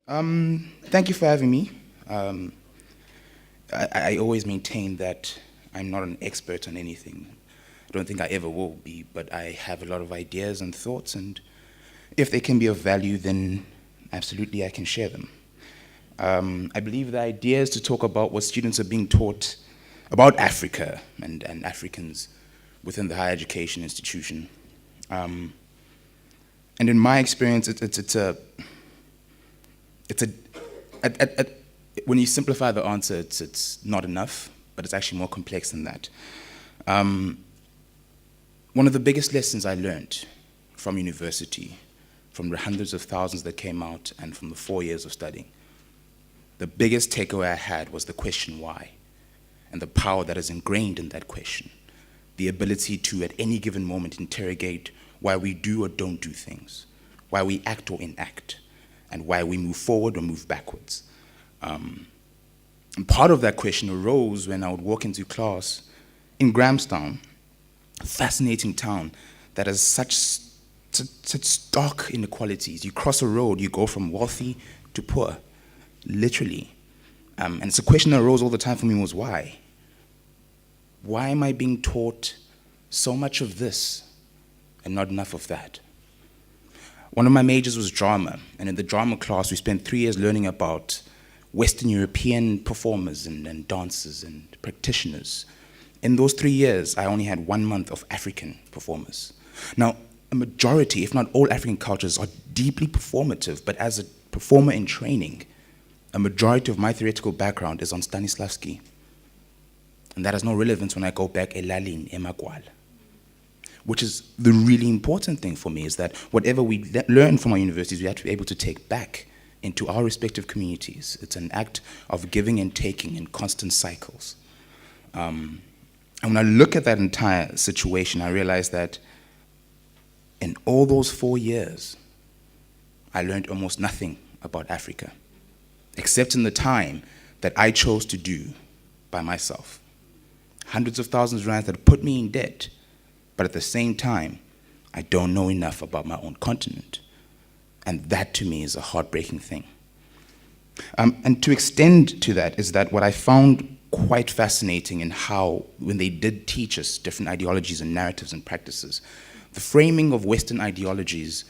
Thank you for having me. Um, I always maintain that I'm not an expert on anything. I don't think I ever will be, but I have a lot of ideas and thoughts, and if they can be of value, then absolutely I can share them. I believe the idea is to talk about what students are being taught about Africa and Africans within the higher education institution. Um, and in my experience, it's a when you simplify the answer, it's not enough, but it's actually more complex than that. Um, One of the biggest lessons I learned from university, from the hundreds of thousands that came out and from the 4 years of studying, the biggest takeaway I had was the question why, and the power that is ingrained in that question. The ability to, at any given moment, interrogate why we do or don't do things, why we act or inact, and why we move forward or move backwards. And part of that question arose when I would walk into class in Grahamstown, a fascinating town that has such stark inequalities. You cross a road, you go from wealthy to poor, literally. And it's a question that arose all the time for me was why? Why am I being taught so much of this and not enough of that? One of my majors was drama, and in the drama class we spent 3 years learning about Western European performers and dancers and practitioners. In those 3 years, I only had 1 month of African performers. Now, a majority, if not all African cultures are deeply performative, but as a performer in training, a majority of my theoretical background is on Stanislavski. And that has no relevance when I go back elalini, emagwala. Which is the really important thing for me, is that whatever we learn from our universities, we have to be able to take back into our respective communities. It's an act of giving and taking in constant cycles. And when I look at that entire situation, I realize that in all those 4 years, I learned almost nothing about Africa, except in the time that I chose to do by myself. Hundreds of thousands of rands that put me in debt, but at the same time, I don't know enough about my own continent. And that to me is a heartbreaking thing. And to extend to that is that what I found quite fascinating in how, when they did teach us different ideologies and narratives and practices, the framing of Western ideologies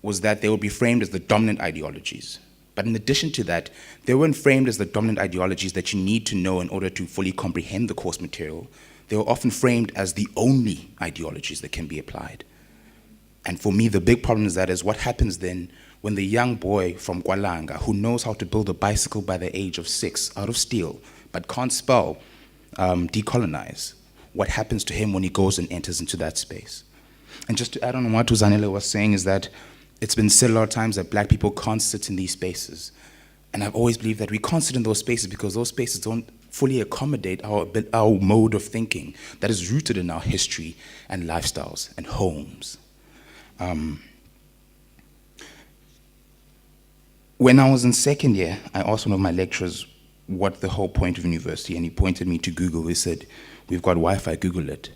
was that they would be framed as the dominant ideologies. But in addition to that, they weren't framed as the dominant ideologies that you need to know in order to fully comprehend the course material. They were often framed as the only ideologies that can be applied. And for me, the big problem is what happens then when the young boy from Kwalanga, who knows how to build a bicycle by the age of 6 out of steel, but can't spell decolonize, what happens to him when he goes and enters into that space? And just to add on what Zanele was saying is that it's been said a lot of times that black people can't sit in these spaces. And I've always believed that we can't sit in those spaces because those spaces don't fully accommodate our mode of thinking that is rooted in our history and lifestyles and homes. When I was in second year, I asked one of my lecturers what the whole point of university, and he pointed me to Google. He said, "We've got Wi-Fi, Google it."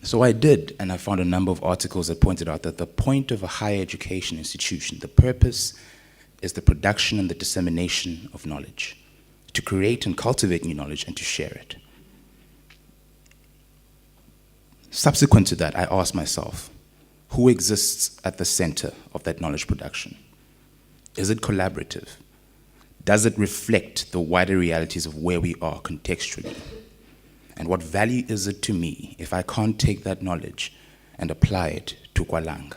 So I did, and I found a number of articles that pointed out that the point of a higher education institution, the purpose is the production and the dissemination of knowledge, to create and cultivate new knowledge and to share it. Subsequent to that, I asked myself, who exists at the center of that knowledge production? Is it collaborative? Does it reflect the wider realities of where we are contextually? And what value is it to me if I can't take that knowledge and apply it to Kwalanga,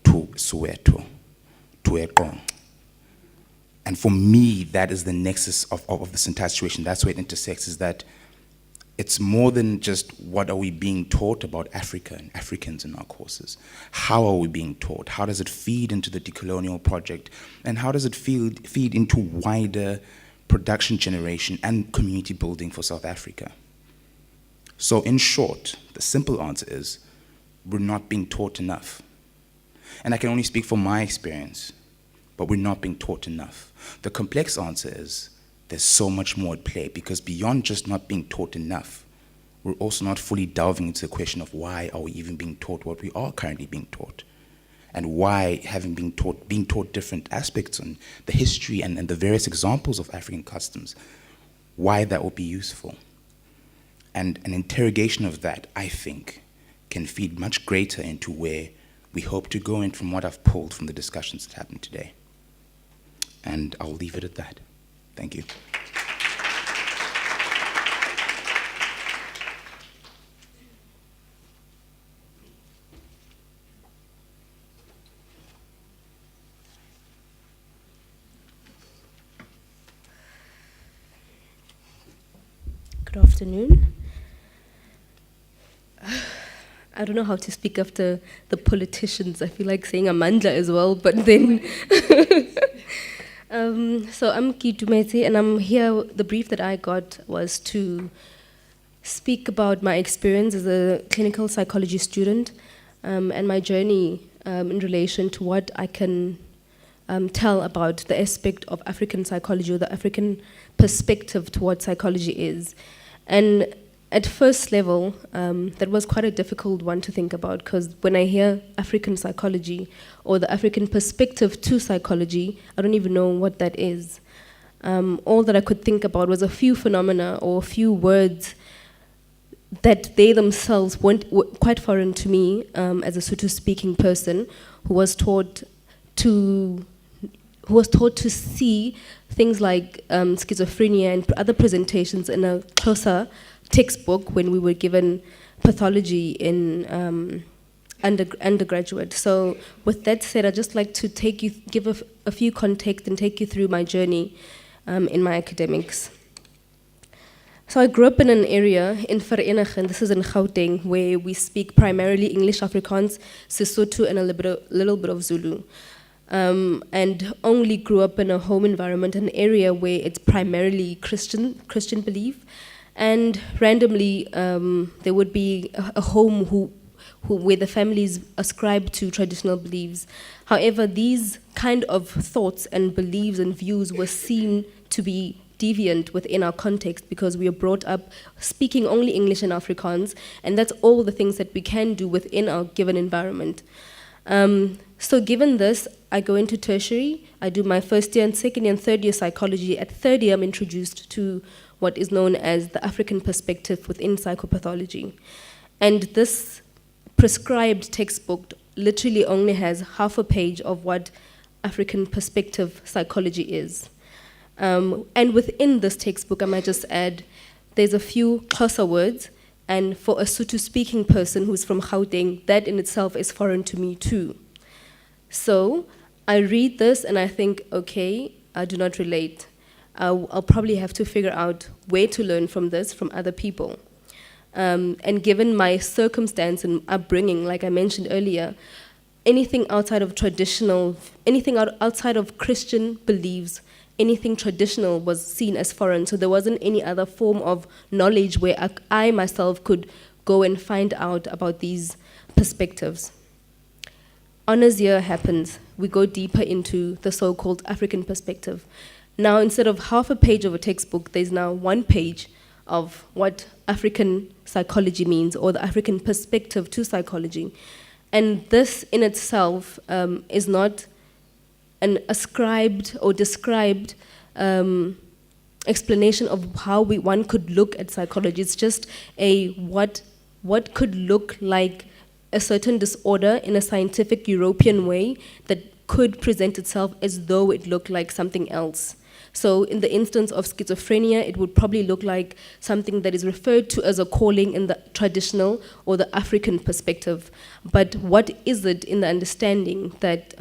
to Soweto, to Ekong? And for me, that is the nexus of this entire situation. That's where it intersects, is that it's more than just what are we being taught about Africa and Africans in our courses. How are we being taught? How does it feed into the decolonial project? And how does it feed into wider production generation and community building for South Africa? So in short, the simple answer is, we're not being taught enough. And I can only speak from my experience, but we're not being taught enough. The complex answer is, there's so much more at play, because beyond just not being taught enough, we're also not fully delving into the question of why are we even being taught what we are currently being taught. and why, having being taught different aspects on the history and the various examples of African customs, why that will be useful. And an interrogation of that, I think, can feed much greater into where we hope to go in from what I've pulled from the discussions that happened today. And I'll leave it at that. Thank you. Good afternoon. I don't know how to speak after the politicians. I feel like saying Amandla as well, but then... so I'm Keitumetse, and I'm here. The brief that I got was to speak about my experience as a clinical psychology student and my journey in relation to what I can tell about the aspect of African psychology, or the African perspective to what psychology is. And at first level, that was quite a difficult one to think about, because when I hear African psychology or the African perspective to psychology, I don't even know what that is. All that I could think about was a few phenomena or a few words that they themselves were quite foreign to me as a Sotho-speaking person who was taught to see things like schizophrenia and other presentations in a closer textbook when we were given pathology in undergraduate. So with that said, I'd just like to give a few context and take you through my journey in my academics. So I grew up in an area in Vereniging, and this is in Gauteng, where we speak primarily English, Afrikaans, Sesotho, and a little bit of Zulu. And only grew up in a home environment, an area where it's primarily Christian belief, and randomly there would be a home where the families ascribe to traditional beliefs. However, these kind of thoughts and beliefs and views were seen to be deviant within our context, because we are brought up speaking only English and Afrikaans, and that's all the things that we can do within our given environment. So given this, I go into tertiary. I do my first year and second year and third year psychology. At third year, I'm introduced to what is known as the African perspective within psychopathology. And this prescribed textbook literally only has half a page of what African perspective psychology is. And within this textbook, I might just add, there's a few Xhosa words, and for a Sotho-speaking person who's from Gauteng, that in itself is foreign to me too. So I read this and I think, okay, I do not relate. I'll probably have to figure out where to learn from this from other people. And given my circumstance and upbringing, like I mentioned earlier, anything outside of outside of Christian beliefs, anything traditional was seen as foreign. So there wasn't any other form of knowledge where I myself could go and find out about these perspectives. Honors year happens. We go deeper into the so-called African perspective. Now, instead of half a page of a textbook, there's now one page of what African psychology means, or the African perspective to psychology. And this in itself is not an ascribed or described explanation of how one could look at psychology. It's just what could look like a certain disorder in a scientific European way that could present itself as though it looked like something else. So in the instance of schizophrenia, it would probably look like something that is referred to as a calling in the traditional or the African perspective. But what is it in the understanding that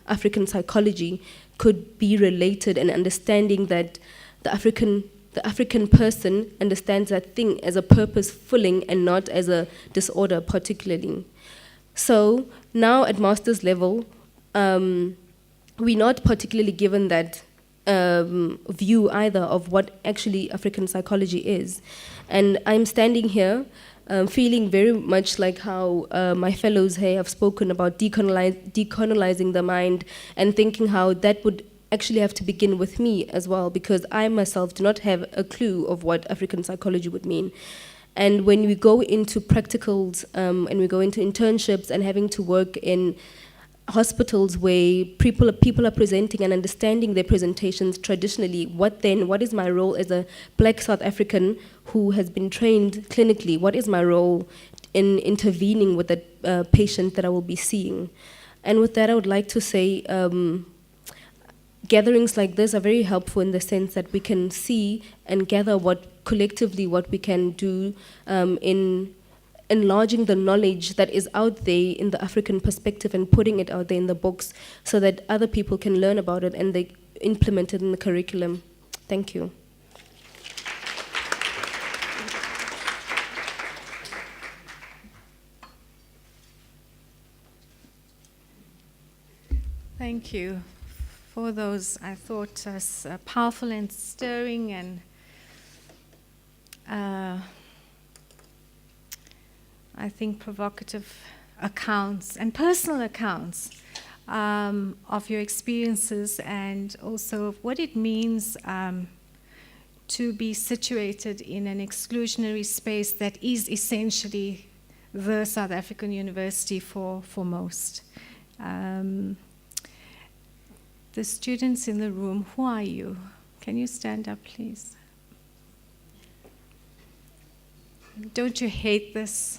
African psychology could be related, and understanding that the African person understands that thing as a purpose filling and not as a disorder particularly. So now at master's level, we're not particularly given that view either of what actually African psychology is. And I'm standing here feeling very much like how my fellows here have spoken about decolonizing the mind, and thinking how that would actually have to begin with me as well, because I myself do not have a clue of what African psychology would mean. And when we go into practicals and we go into internships and having to work in hospitals where people are presenting and understanding their presentations traditionally, what is my role as a black South African who has been trained clinically? What is my role in intervening with the patient that I will be seeing? And with that, I would like to say gatherings like this are very helpful in the sense that we can see and gather collectively what we can do in enlarging the knowledge that is out there in the African perspective and putting it out there in the books so that other people can learn about it and they implement it in the curriculum. Thank you. Thank you for those, I thought, powerful and stirring and I think provocative accounts and personal accounts of your experiences and also what it means to be situated in an exclusionary space that is essentially the South African university for most. The students in the room, who are you? Can you stand up, please? Don't you hate this?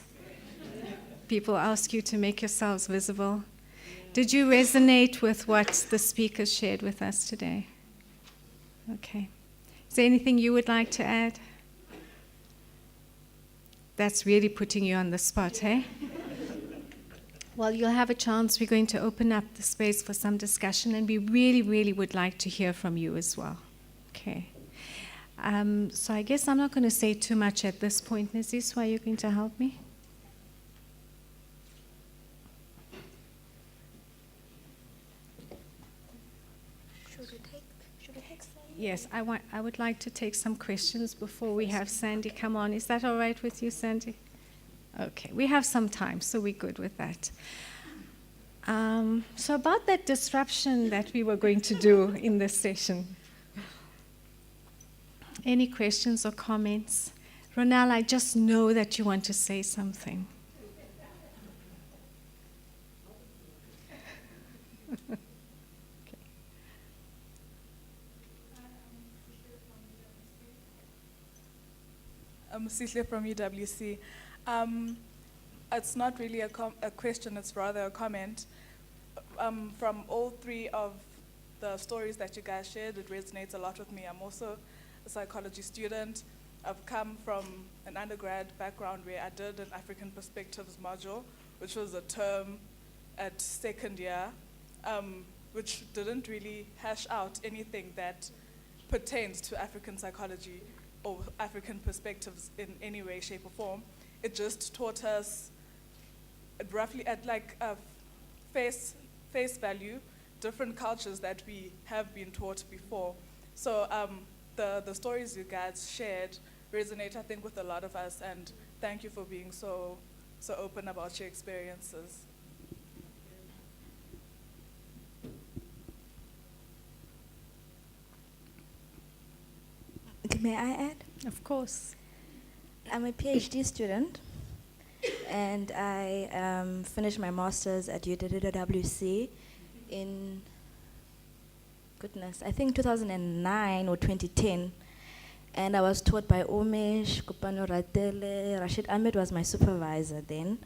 People ask you to make yourselves visible. Did you resonate with what the speakers shared with us today? Okay. Is there anything you would like to add? That's really putting you on the spot, eh? Well, you'll have a chance. We're going to open up the space for some discussion, and we really, really would like to hear from you as well. Okay. So I guess I'm not going to say too much at this point. Is this why you're going to help me? Should we take some? Yes, I would like to take some questions before we have Sandy come on. Is that all right with you, Sandy? Okay, we have some time, so we're good with that. So about that disruption that we were going to do in this session. Any questions or comments? Ronelle, I just know that you want to say something. I'm Sisesakhe from UWC. It's not really a question, it's rather a comment. From all three of the stories that you guys shared, it resonates a lot with me. I'm also a psychology student. I've come from an undergrad background where I did an African Perspectives module, which was a term at second year, which didn't really hash out anything that pertains to African psychology or African perspectives in any way, shape, or form. It just taught us roughly at like a face value, different cultures that we have been taught before. So the stories you guys shared resonate, I think, with a lot of us, and thank you for being so open about your experiences. May I add? Of course. I'm a PhD student, and I finished my master's at UWC in, I think 2009 or 2010. And I was taught by Umesh, Kupano Ratele, Rashid Ahmed was my supervisor then.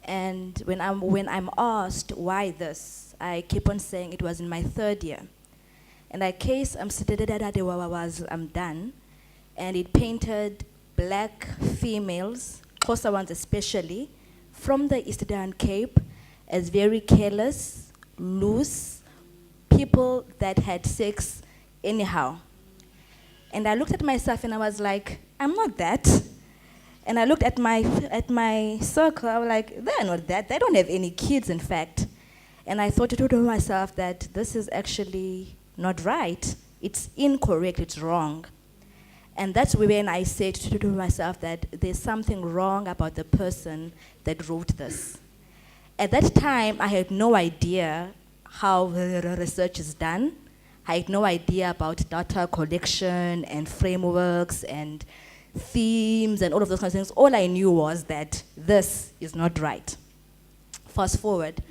And when I'm asked why this, I keep on saying it was in my third year. And I case I'm done, and it painted black females, Xhosa ones especially, from the Eastern Cape as very careless, loose, people that had sex anyhow. And I looked at myself and I was like, I'm not that. And I looked at my circle, I was like, they're not that. They don't have any kids, in fact. And I thought to myself that this is actually not right. It's incorrect, it's wrong. And that's when I said to myself that there's something wrong about the person that wrote this. At that time, I had no idea how the research is done. I had no idea about data collection and frameworks and themes and all of those kinds of things. All I knew was that this is not right. Fast forward.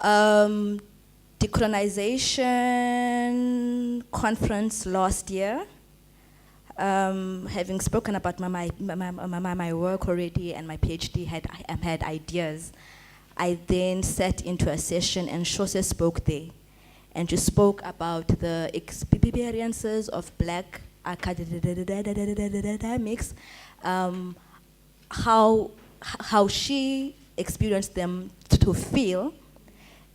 Decolonization conference last year. Having spoken about my work already and my PhD had ideas, I then sat into a session and Shose spoke there. And she spoke about the experiences of Black academics, how she experienced them to feel,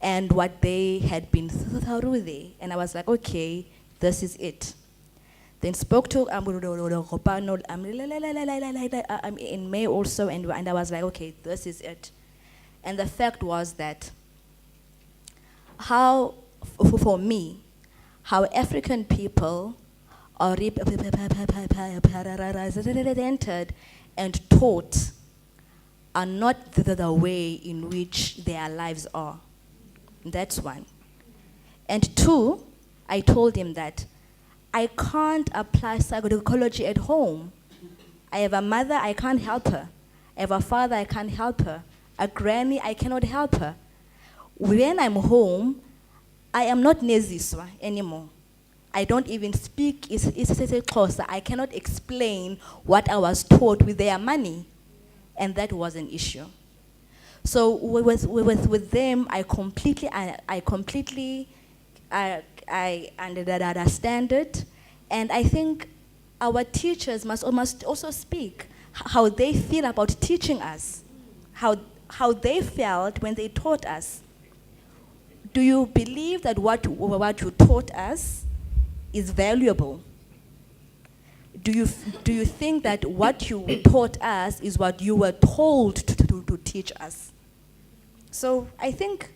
and what they had been through there. And I was like, okay, this is it. Then spoke to in May also, and I was like, okay, this is it. And the fact was that how, for me, how African people are represented and taught are not the way in which their lives are. That's one. And two, I told him that I can't apply psychology at home. I have a mother, I can't help her. I have a father, I can't help her. A granny, I cannot help her. When I'm home, I am not Neziswa anymore. I don't even speak Xhosa. I cannot explain what I was taught with their money. And that was an issue. So with them, I completely understand it. And I think our teachers must also speak how they feel about teaching us, how they felt when they taught us. Do you believe that what you taught us is valuable? Do you think that what you taught us is what you were told to teach us? So I think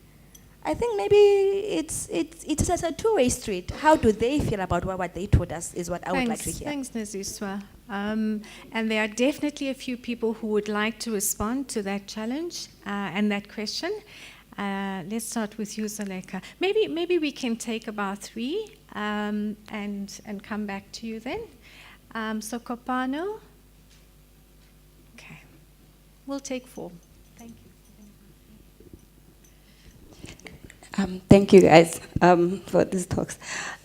maybe it's a two-way street. How do they feel about what they taught us is what I would like to hear. Thanks, Neziswa. And there are definitely a few people who would like to respond to that challenge and that question. Let's start with you, Zaleka. Maybe we can take about 3 and come back to you then. So Kopano. Okay. We'll take 4. Thank you. Thank you guys for these talks.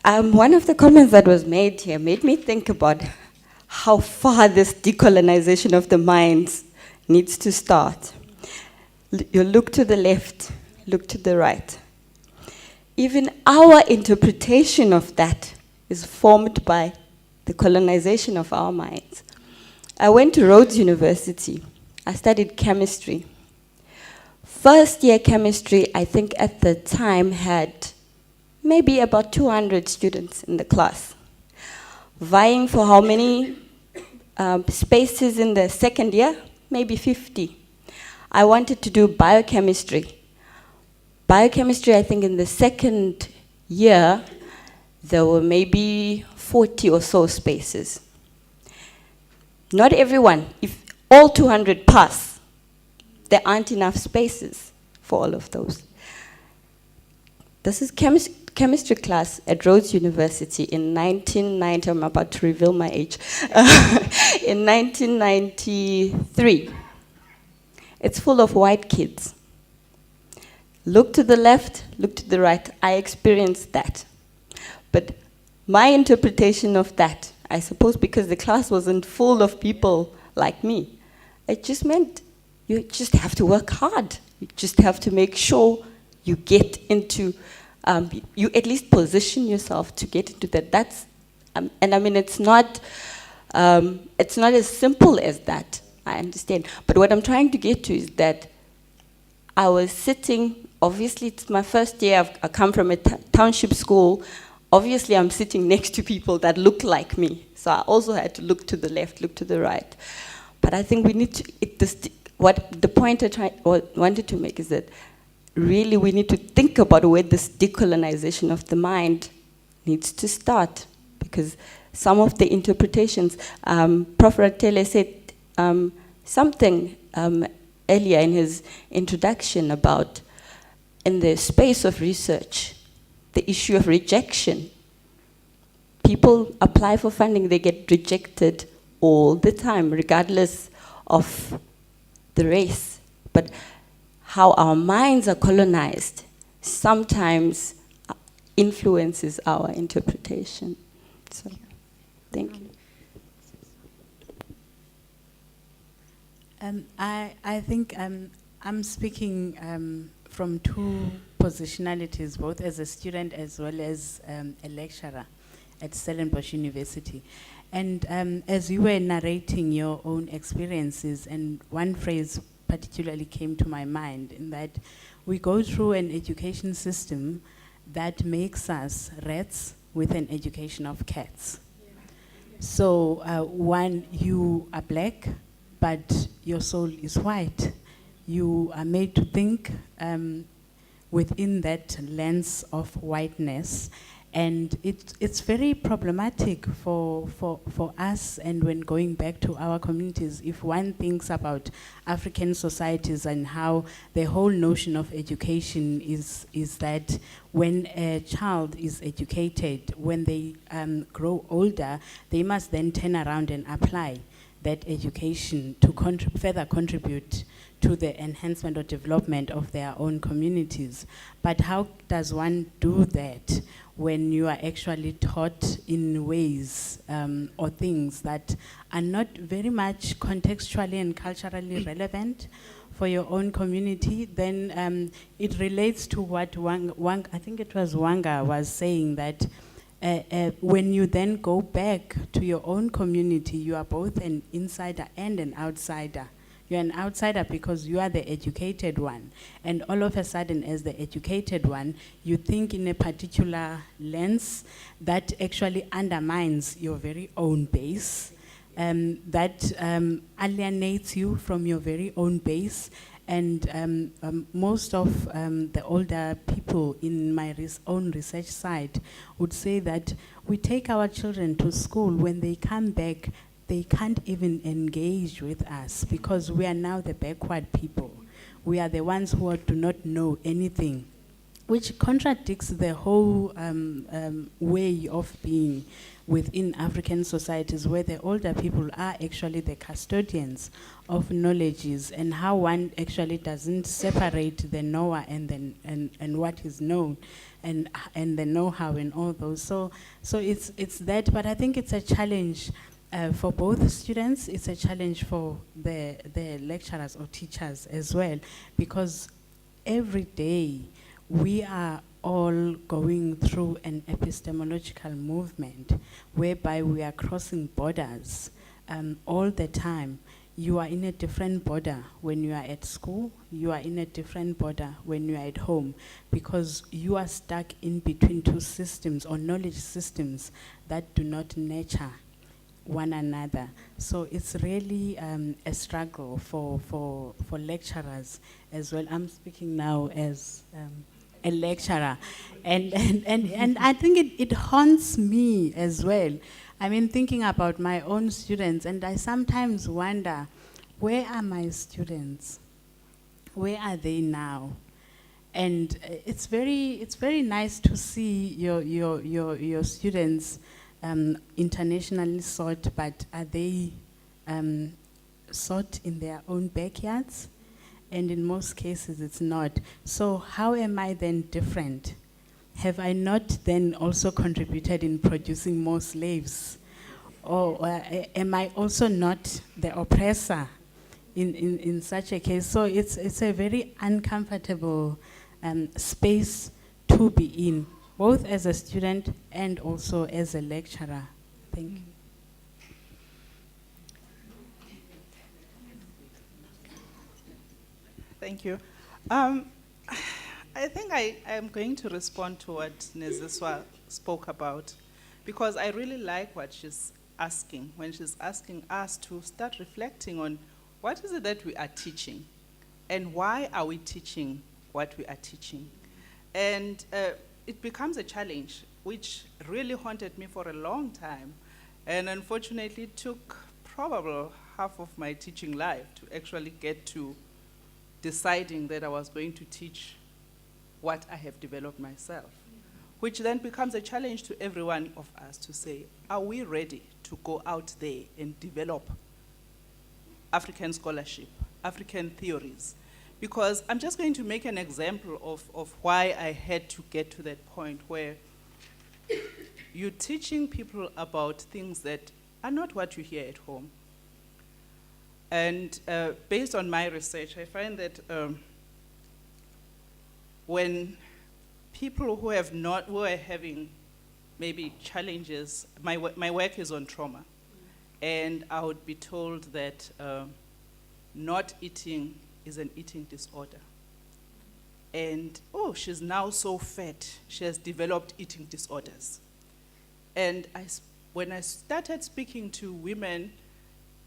One of the comments that was made here made me think about how far this decolonization of the minds needs to start. You look to the left, look to the right. Even our interpretation of that is formed by the colonization of our minds. I went to Rhodes University. I studied chemistry. First year chemistry, I think at the time, had maybe about 200 students in the class, vying for how many spaces in the second year? Maybe 50. I wanted to do biochemistry. Biochemistry, I think in the second year, there were maybe 40 or so spaces. Not everyone, if all 200 pass, there aren't enough spaces for all of those. This is chemistry class at Rhodes University in 1990, I'm about to reveal my age, in 1993. It's full of white kids. Look to the left, look to the right. I experienced that. But my interpretation of that, I suppose because the class wasn't full of people like me, it just meant you just have to work hard. You just have to make sure you get into, you at least position yourself to get into that. That's, and I mean, it's not as simple as that, I understand. But what I'm trying to get to is that I was sitting, obviously it's my first year, I come from a township school. Obviously I'm sitting next to people that look like me. So I also had to look to the left, look to the right. But I think we need to, what the point I wanted to make is that really we need to think about where this decolonization of the mind needs to start. Because some of the interpretations, Prof. Ratele said something earlier in his introduction about in the space of research, the issue of rejection. People apply for funding, they get rejected all the time, regardless of the race. But how our minds are colonized sometimes influences our interpretation. So, thank you. I think I'm speaking from two positionalities, both as a student as well as a lecturer at Stellenbosch University. And as you were narrating your own experiences, and one phrase particularly came to my mind, in that we go through an education system that makes us rats with an education of cats. So one, you are black, but your soul is white. You are made to think within that lens of whiteness. And it's very problematic for us, and when going back to our communities, if one thinks about African societies and how the whole notion of education is that when a child is educated, when they grow older, they must then turn around and apply that education to further contribute to the enhancement or development of their own communities. But how does one do that when you are actually taught in ways or things that are not very much contextually and culturally relevant for your own community? Then it relates to what I think it was Wanga was saying, that when you then go back to your own community, you are both an insider and an outsider. You're an outsider because you are the educated one. And all of a sudden, as the educated one, you think in a particular lens that actually undermines your very own base, that alienates you from your very own base. And most of the older people in my own research site would say that we take our children to school. When they come back, they can't even engage with us because we are now the backward people. We are the ones who do not know anything, which contradicts the whole way of being within African societies, where the older people are actually the custodians of knowledges, and how one actually doesn't separate the knower and what is known, and the know-how and all those. So it's that, but I think it's a challenge for both students. It's a challenge for the lecturers or teachers as well, because every day we are all going through an epistemological movement whereby we are crossing borders all the time. You are in a different border when you are at school, you are in a different border when you are at home, because you are stuck in between two systems or knowledge systems that do not nurture one another. So it's really a struggle for lecturers as well. I'm speaking now as a lecturer, and I think it haunts me as well. I mean, thinking about my own students, and I sometimes wonder, where are my students? Where are they now? And it's very nice to see your students internationally sought, but are they sought in their own backyards? And in most cases, it's not. So how am I then different? Have I not then also contributed in producing more slaves? Or am I also not the oppressor in such a case? So it's a very uncomfortable space to be in, both as a student and also as a lecturer. Thank you. Thank you. I think I am going to respond to what Neziswa spoke about, because I really like what she's asking, when she's asking us to start reflecting on what is it that we are teaching, and why are we teaching what we are teaching. And it becomes a challenge, which really haunted me for a long time, and unfortunately took probably half of my teaching life to actually get to deciding that I was going to teach what I have developed myself, which then becomes a challenge to every one of us to say, are we ready to go out there and develop African scholarship, African theories? Because I'm just going to make an example of why I had to get to that point where you're teaching people about things that are not what you hear at home. And based on my research, I find that when people who are having maybe challenges, my work is on trauma, and I would be told that not eating is an eating disorder. And, oh, she's now so fat, she has developed eating disorders. And when I started speaking to women,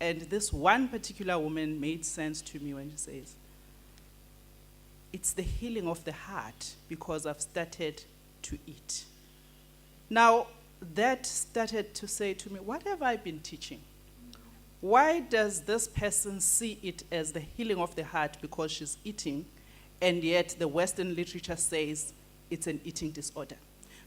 and this one particular woman made sense to me when she says, it's the healing of the heart because I've started to eat. Now, that started to say to me, what have I been teaching? Why does this person see it as the healing of the heart because she's eating, and yet the Western literature says it's an eating disorder?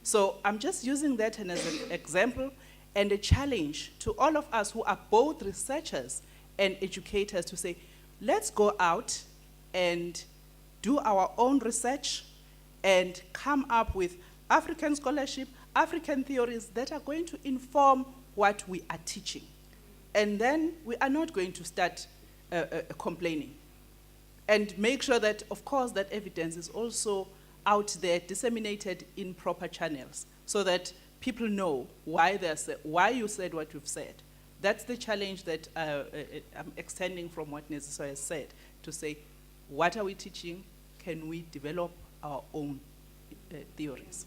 So I'm just using that as an example and a challenge to all of us who are both researchers and educators to say, let's go out and do our own research and come up with African scholarship, African theories that are going to inform what we are teaching. And then we are not going to start complaining. And make sure that, of course, that evidence is also out there, disseminated in proper channels, so that people know why you said what you've said. That's the challenge that I'm extending from what Neziswa has said, to say, what are we teaching? Can we develop our own theories?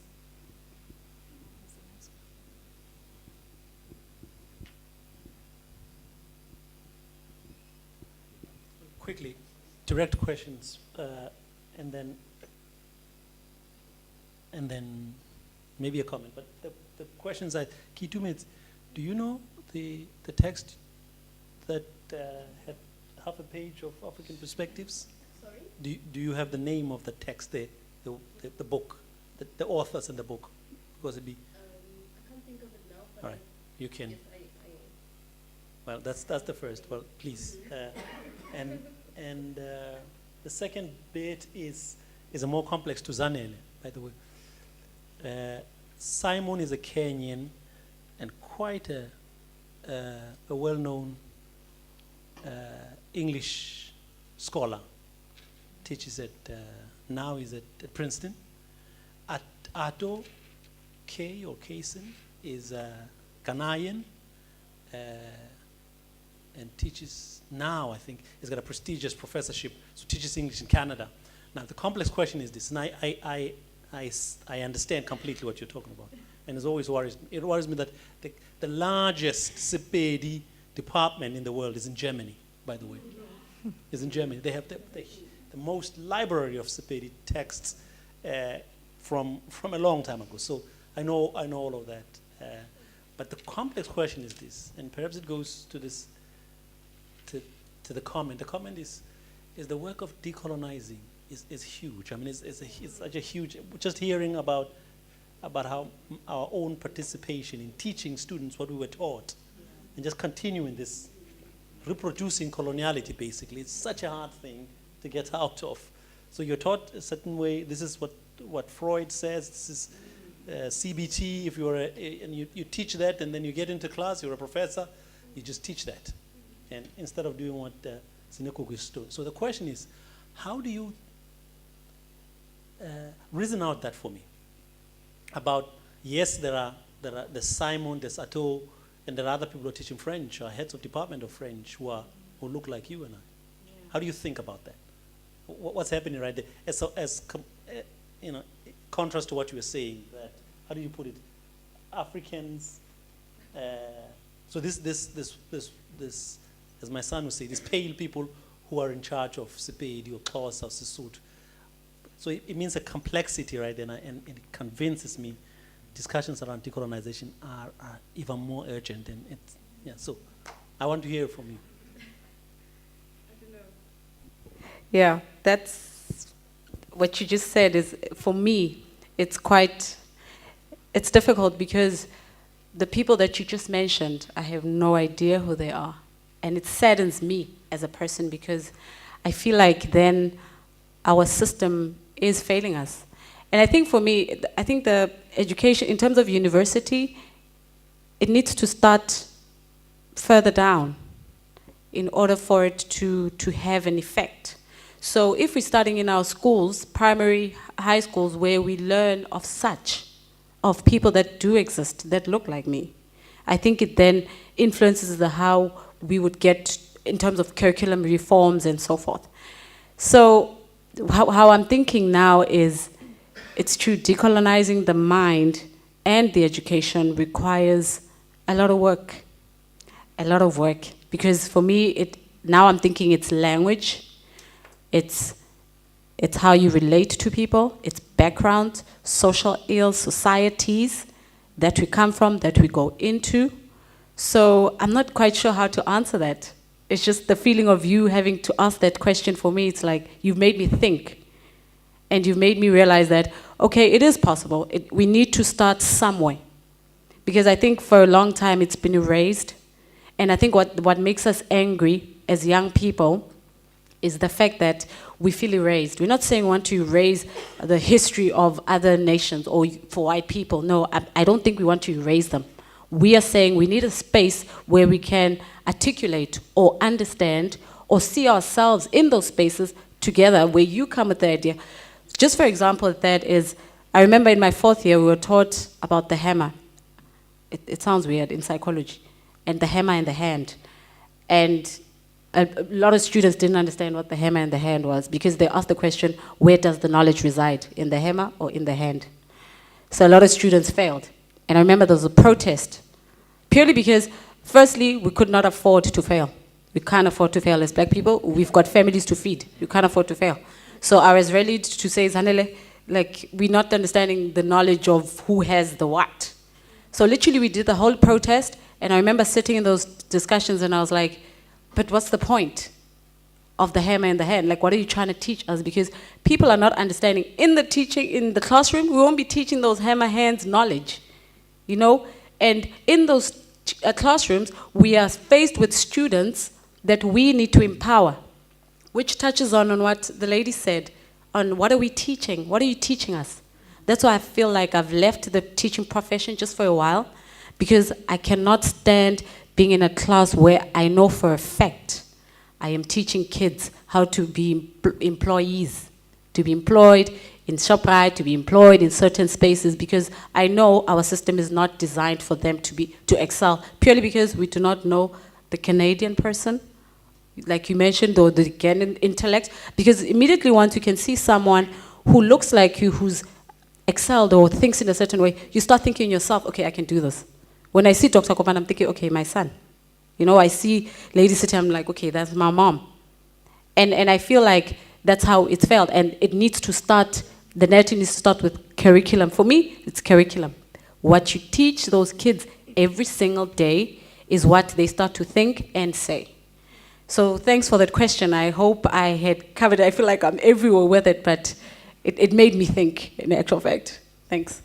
Quickly, direct questions, and then maybe a comment. But the questions are, Keitumetse, do you know the text that had half a page of African perspectives? Sorry? Do you have the name of the text there, the book, the authors in the book? Because it'd be. I can't think of it now. But all right, you can. Yes, Well, that's the first. Well, please. And the second bit is a more complex to Zanele, by the way. Simon is a Kenyan and quite a well-known English scholar. Teaches now is at Princeton. Ato K or Kaysen is a Ghanaian. And teaches now, I think, he's got a prestigious professorship, so teaches English in Canada. Now, the complex question is this, and I understand completely what you're talking about, and it worries me that the largest Sepedi department in the world is in Germany, by the way. Is in Germany. They have the most library of Sepedi texts from a long time ago, so I know all of that. But the complex question is this, and perhaps it goes to this, to the comment. The comment is the work of decolonizing is huge. I mean, it's such a huge. Just hearing about how our own participation in teaching students what we were taught, and just continuing this, reproducing coloniality. Basically, it's such a hard thing to get out of. So you're taught a certain way. This is what Freud says. This is CBT. If you're and you teach that, and then you get into class, you're a professor. You just teach that. And instead of doing what Sinekuku is doing. So the question is, how do you reason out that for me? About, yes, there are the Simon, there's Ato, and there are other people who are teaching French, or heads of department of French who look like you and I. Yeah. How do you think about that? What's happening right there? Contrast to what you were saying, that, how do you put it? Africans, so this, as my son would say, these pale people who are in charge of Sepedi or Xhosa or Sesotho. So it means a complexity, right? And it convinces me discussions around decolonization are even more urgent. And so I want to hear from you. I don't know. Yeah, that's what you just said is, for me, it's difficult because the people that you just mentioned, I have no idea who they are. And it saddens me as a person because I feel like then our system is failing us. And I think for me, I think the education, in terms of university, it needs to start further down in order for it to have an effect. So if we're starting in our schools, primary, high schools, where we learn of of people that do exist, that look like me, I think it then influences how we would get in terms of curriculum reforms and so forth. So how I'm thinking now is, it's true, decolonizing the mind and the education requires a lot of work. Because for me, now I'm thinking it's language, it's how you relate to people, it's background, social ills, societies that we come from, that we go into. So I'm not quite sure how to answer that. It's just the feeling of you having to ask that question. For me, it's like you've made me think. And you've made me realize that, okay, it is possible. We need to start somewhere. Because I think for a long time it's been erased. And I think what makes us angry as young people is the fact that we feel erased. We're not saying we want to erase the history of other nations or for white people. No, I don't think we want to erase them. We are saying we need a space where we can articulate or understand or see ourselves in those spaces together, where you come with the idea. Just for example, that is, I remember in my 4th year we were taught about the hammer. It sounds weird in psychology. And the hammer and the hand. And a lot of students didn't understand what the hammer and the hand was, because they asked the question, where does the knowledge reside, in the hammer or in the hand? So a lot of students failed. And I remember there was a protest, purely because, firstly, we could not afford to fail. We can't afford to fail as black people. We've got families to feed. You can't afford to fail. So I was ready to say, Zanele, like, we're not understanding the knowledge of who has the what. So literally we did the whole protest, and I remember sitting in those discussions and I was like, but what's the point of the hammer and the hand? Like, what are you trying to teach us? Because people are not understanding. In the teaching, in the classroom, we won't be teaching those hammer hands knowledge, you know? And in those classrooms, we are faced with students that we need to empower, which touches on what the lady said, on what are we teaching? What are you teaching us? That's why I feel like I've left the teaching profession just for a while, because I cannot stand being in a class where I know for a fact I am teaching kids how to be employees, to be employed in ShopRite, to be employed in certain spaces, because I know our system is not designed for them to excel, purely because we do not know the Canadian person, like you mentioned, or the Ghanaian intellect, because immediately once you can see someone who looks like you, who's excelled or thinks in a certain way, you start thinking yourself, okay, I can do this. When I see Dr. Kopan, I'm thinking, okay, my son. You know, I see ladies sitting, I'm like, okay, that's my mom. And I feel like that's how it's failed. And it needs to start, the narrative needs to start with curriculum. For me, it's curriculum. What you teach those kids every single day is what they start to think and say. So thanks for that question. I hope I had covered it. I feel like I'm everywhere with it, but it made me think, in actual fact. Thanks.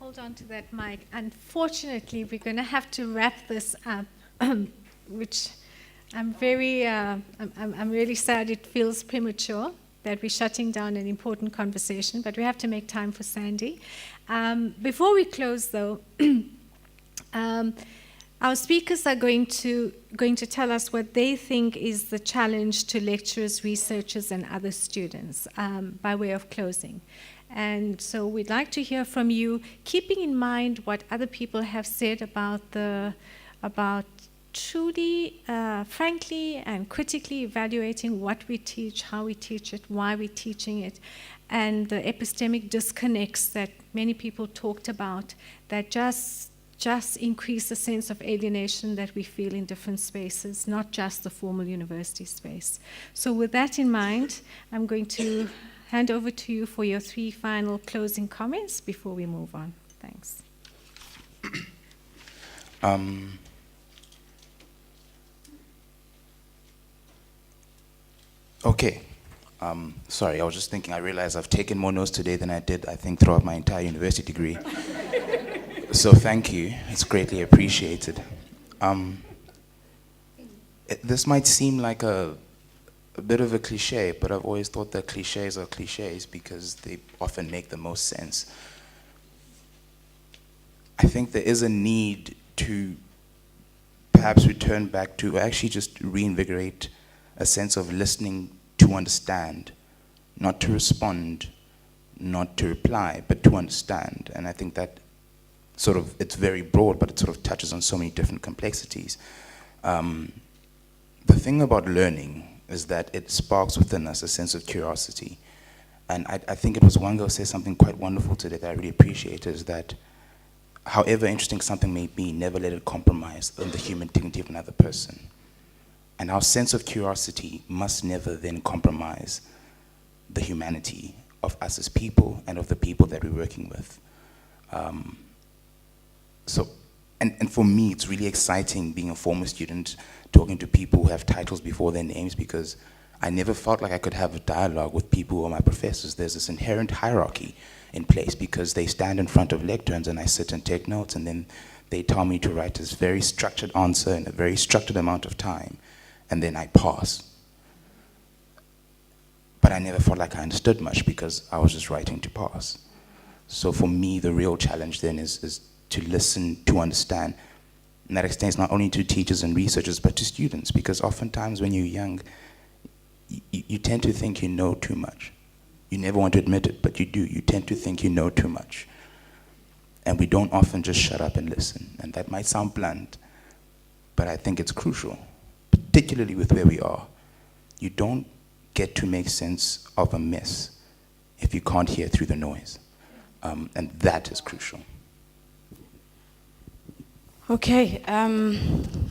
Hold on to that, Mike. Unfortunately, we're going to have to wrap this up, which I'm very, I'm really sad it feels premature that we're shutting down an important conversation, but we have to make time for Sandy. Before we close, though, our speakers are going to tell us what they think is the challenge to lecturers, researchers, and other students by way of closing. And so we'd like to hear from you, keeping in mind what other people have said about truly, frankly, and critically evaluating what we teach, how we teach it, why we're teaching it, and the epistemic disconnects that many people talked about that just increase the sense of alienation that we feel in different spaces, not just the formal university space. So with that in mind, I'm going to hand over to you for your 3 final closing comments before we move on. Thanks. Okay. Sorry, I was just thinking, I realized I've taken more notes today than I did, I think, throughout my entire university degree. So thank you. It's greatly appreciated. This might seem like a a bit of a cliche, but I've always thought that cliches are cliches because they often make the most sense. I think there is a need to perhaps return back to, or actually just reinvigorate a sense of listening to understand, not to respond, not to reply, but to understand. And I think that sort of, it's very broad, but it sort of touches on so many different complexities. The thing about learning is that it sparks within us a sense of curiosity. And I think it was one girl said something quite wonderful today that I really appreciate, is that however interesting something may be, never let it compromise on the human dignity of another person. And our sense of curiosity must never then compromise the humanity of us as people and of the people that we're working with. And for me, it's really exciting being a former student, talking to people who have titles before their names, because I never felt like I could have a dialogue with people who are my professors. There's this inherent hierarchy in place because they stand in front of lecterns and I sit and take notes, and then they tell me to write this very structured answer in a very structured amount of time, and then I pass. But I never felt like I understood much because I was just writing to pass. So for me, the real challenge then is to listen, to understand. And that extends not only to teachers and researchers, but to students, because oftentimes when you're young, you tend to think you know too much. You never want to admit it, but you do. You tend to think you know too much. And we don't often just shut up and listen. And that might sound blunt, but I think it's crucial, particularly with where we are. You don't get to make sense of a mess if you can't hear through the noise. And that is crucial. Okay,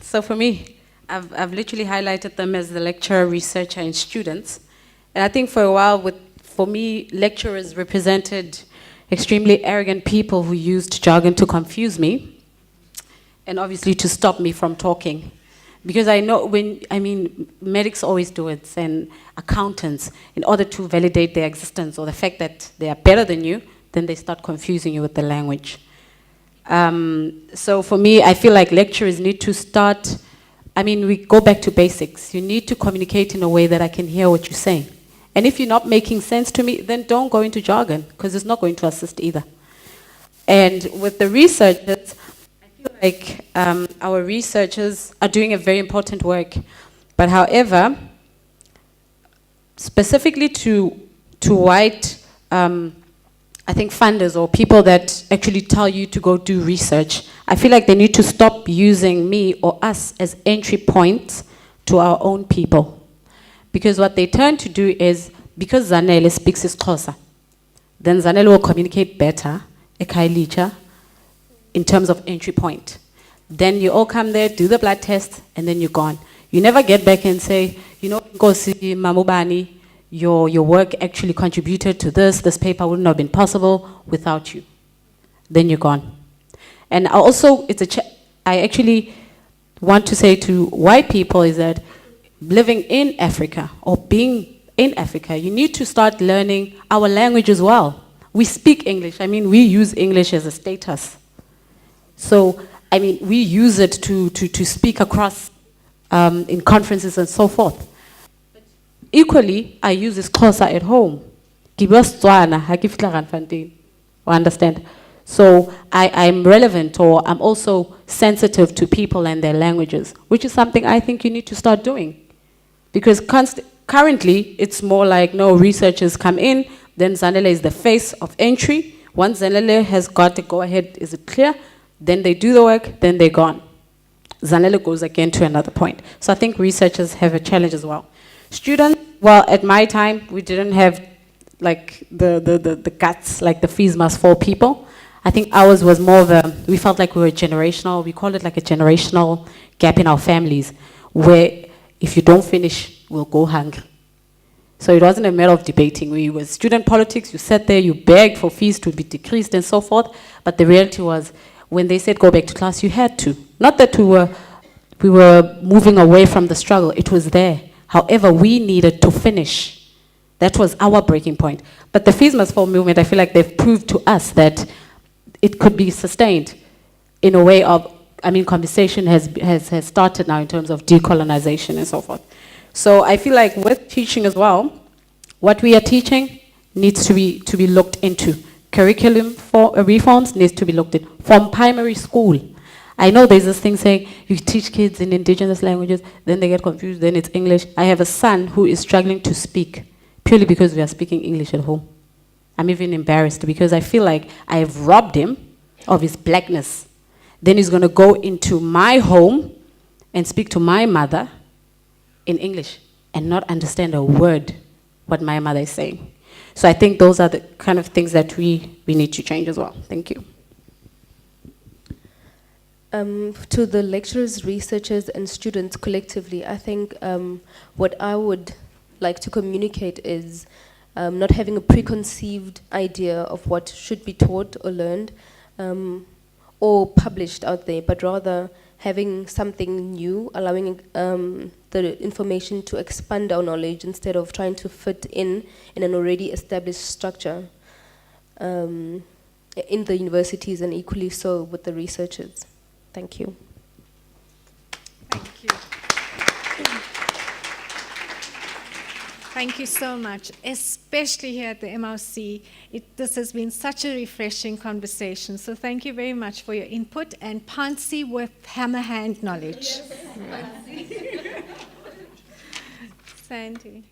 so for me, I've literally highlighted them as the lecturer, researcher, and students. And I think for a while, for me, lecturers represented extremely arrogant people who used jargon to confuse me, and obviously to stop me from talking. Because I know medics always do it, and accountants, in order to validate their existence or the fact that they are better than you, then they start confusing you with the language. So for me, I feel like lecturers need to start, we go back to basics. You need to communicate in a way that I can hear what you're saying. And if you're not making sense to me, then don't go into jargon, because it's not going to assist either. And with the researchers, I feel like our researchers are doing a very important work. But however, specifically to white, I think funders or people that actually tell you to go do research, I feel like they need to stop using me or us as entry points to our own people. Because what they turn to do is, because Zanele speaks isiXhosa, then Zanele will communicate better, eKhayelitsha, in terms of entry point. Then you all come there, do the blood test, and then you're gone. You never get back and say, Nkosi Mamubani, your work actually contributed to this paper wouldn't have been possible without you. Then you're gone. And also, I actually want to say to white people is that living in Africa or being in Africa, you need to start learning our language as well. We speak English. We use English as a status. So, we use it to speak across in conferences and so forth. Equally, I use isiXhosa at home. Understand? So I'm relevant, or I'm also sensitive to people and their languages, which is something I think you need to start doing. Because currently, it's more like, no, researchers come in, then Zanele is the face of entry. Once Zanele has got the go-ahead, is it clear? Then they do the work, then they're gone. Zanele goes again to another point. So I think researchers have a challenge as well. Students, well, at my time, we didn't have like the guts, like the fees must fall people. I think ours was more of we felt like we were generational, we call it like a generational gap in our families, where if you don't finish, we'll go hungry. So it wasn't a matter of debating. We were student politics, you sat there, you begged for fees to be decreased and so forth, but the reality was, when they said go back to class, you had to. Not that we were moving away from the struggle, it was there. However, we needed to finish. That was our breaking point. But the fees must fall movement, I feel like they've proved to us that it could be sustained in a way of, conversation has started now in terms of decolonization and so forth. So I feel like with teaching as well, what we are teaching needs to be looked into. Curriculum reforms needs to be looked at from primary school. I know there's this thing saying you teach kids in indigenous languages, then they get confused, then it's English. I have a son who is struggling to speak purely because we are speaking English at home. I'm even embarrassed because I feel like I have robbed him of his blackness. Then he's going to go into my home and speak to my mother in English and not understand a word what my mother is saying. So I think those are the kind of things that we need to change as well. Thank you. To the lecturers, researchers, and students collectively, I think what I would like to communicate is not having a preconceived idea of what should be taught or learned or published out there, but rather having something new, allowing the information to expand our knowledge instead of trying to fit in an already established structure in the universities and equally so with the researchers. Thank you. Thank you. Thank you so much, especially here at the MRC. This has been such a refreshing conversation. So thank you very much for your input and Pansy with hammer hand knowledge. Sandy.